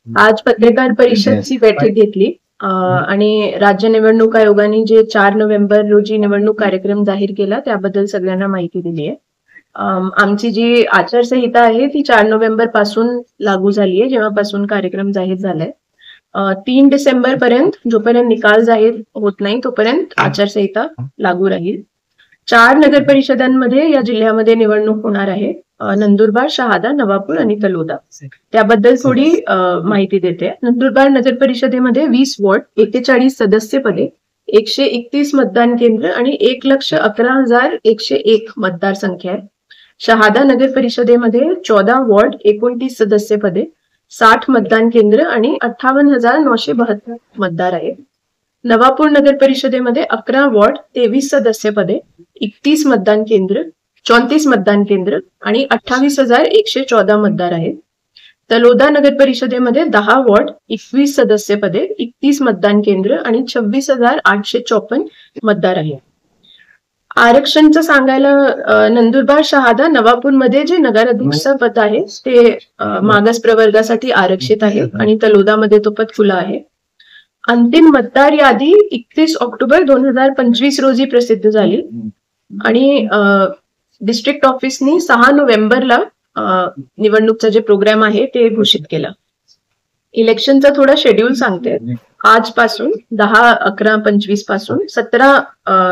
आज पत्रकार परिषदची बैठक घेतली आणि राज्य निवडणूक आयोगाने जे 4 नोव्हेंबर रोजी निवडणूक कार्यक्रम जाहीर केला त्याबद्दल सगळ्यांना माहिती दिली आहे. आमची जी आचारसंहिता आहे ती 4 नोव्हेंबर पासून लागू झाली आहे, जेव्हापासून कार्यक्रम जाहीर झालाय. 3 डिसेंबर पर्यंत जोपर्यंत निकाल जाहीर होत नाही तोपर्यंत आचारसंहिता लागू राहील. 4 नगर परिषदांमध्ये या जिल्ह्यामध्ये निवडणूक होणार आहे. नंदुरबार, शहादा, नवापूर आणि तलोदा. त्याबद्दल थोडी माहिती देते. नंदुरबार नगर परिषदेमध्ये 20 वॉर्ड, 41 सदस्य पदे, 131 मतदान केंद्र आणि 1,11,101 मतदारसंख्या आहे. शहादा नगर परिषदेमध्ये 14 वॉर्ड, 29 सदस्य पदे, 60 मतदान केंद्र आणि 58,972 मतदार आहेत. नवापूर नगर परिषदेमध्ये 11 वॉर्ड, 23 सदस्य पदे, 31 मतदान केंद्र, 34 मतदान केंद्र आणि 28,114 मतदार आहेत. तलोदा नगर परिषदेमध्ये 10 वॉर्ड, 21 सदस्य पदे, 31 मतदान केंद्र आणि 26,854 मतदार आहेत. आरक्षणचं सांगायला नंदुरबार, शहादा, नवापूरमध्ये जे नगराध्यक्ष पद आहे ते मागास प्रवर्गासाठी आरक्षित आहे आणि तलोदामध्ये तो पद खुला आहे. अंतिम मतदार यादी 31 ऑक्टोबर 2025 रोजी प्रसिद्ध झाली आणि डिस्ट्रिक्ट ऑफिसनी 6 नोव्हेंबरला निवडणूकचा जे प्रोग्राम आहे ते घोषित केलं. इलेक्शनचा थोडा शेड्यूल सांगते. आजपासून 10/11/25 पासून 17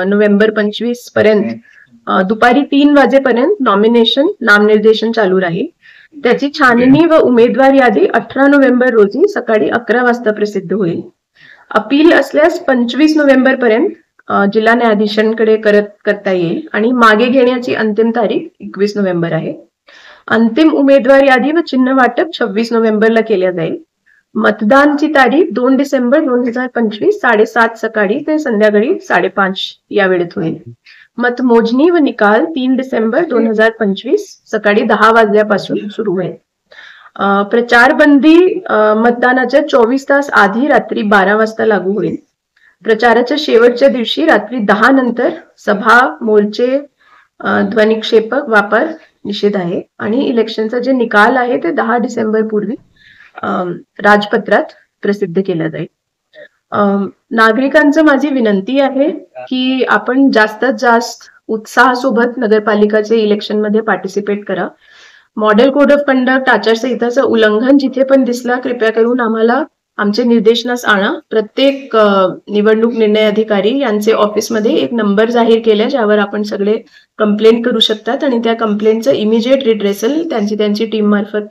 नोव्हेंबर 25 पर्यंत दुपारी 3 वाजेपर्यंत नॉमिनेशन नामनिर्देशन चालू राहील. त्याची छाननी व उमेदवार यादी 18 नोव्हेंबर रोजी सकाळी 11 वाजता प्रसिद्ध होईल. अपील असल्यास 25 नोव्हेंबर पर्यंत जिल्हा न्यायाधीशांकडे करता येईल आणि मागे घेण्याची अंतिम तारीख 21 नोव्हेंबर आहे. अंतिम उमेदवार यादी व चिन्ह वाटप 26 नोव्हेंबरला केल्या जाईल. मतदानची तारीख 2 डिसेंबर 2025 7:30 सकाळी ते संध्याकाळी 5:30 या वेळेत होईल. मतमोजणी व निकाल 3 डिसेंबर 2025 सकाळी 10 वाजल्यापासून सुरू होईल. प्रचार बंदी मतदानाच्या 24 तास आधी रात्री 12 वाजता लागू होईल. प्रचाराच्या शेवटच्या दिवशी रात्री 10 नंतर सभा, मोर्चे, ध्वनिक्षेपक वापर निषेध आहे आणि इलेक्शनचा जे निकाल आहे ते 10 डिसेंबर पूर्वी राजपत्रात प्रसिद्ध केला जाईल. नागरिकांचं माझी विनंती आहे की आपण जास्तीत जास्त उत्साहासोबत नगरपालिकाचे इलेक्शन मध्ये पार्टिसिपेट करा. मॉडेल कोड ऑफ कंडक्ट आचारसंहिताचं उल्लंघन जिथे पण दिसला कृपया करून आम्हाला आमचे निर्देशनास आणा. प्रत्येक निवडणूक निर्णय अधिकारी यांचे ऑफिसमध्ये एक नंबर जाहीर केला ज्यावर आपण सगळे कंप्लेंट करू शकतात आणि त्या कंप्लेंटचं इमिजिएट रिड्रेसल त्यांची टीम मार्फत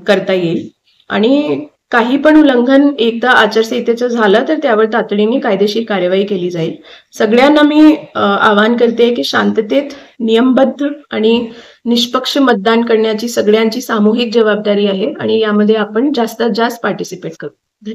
करता येईल. आणि काही पण उल्लंघन एकदा आचारसंहितेचं झालं तर त्यावर तातडीने कायदेशीर कार्यवाही केली जाईल. सगळ्यांना मी आवाहन करते की शांततेत नियमबद्ध आणि निष्पक्ष मतदान करण्याची सगळ्यांची सामूहिक जबाबदारी आहे आणि यामध्ये आपण जास्तीत जास्त पार्टिसिपेट करू.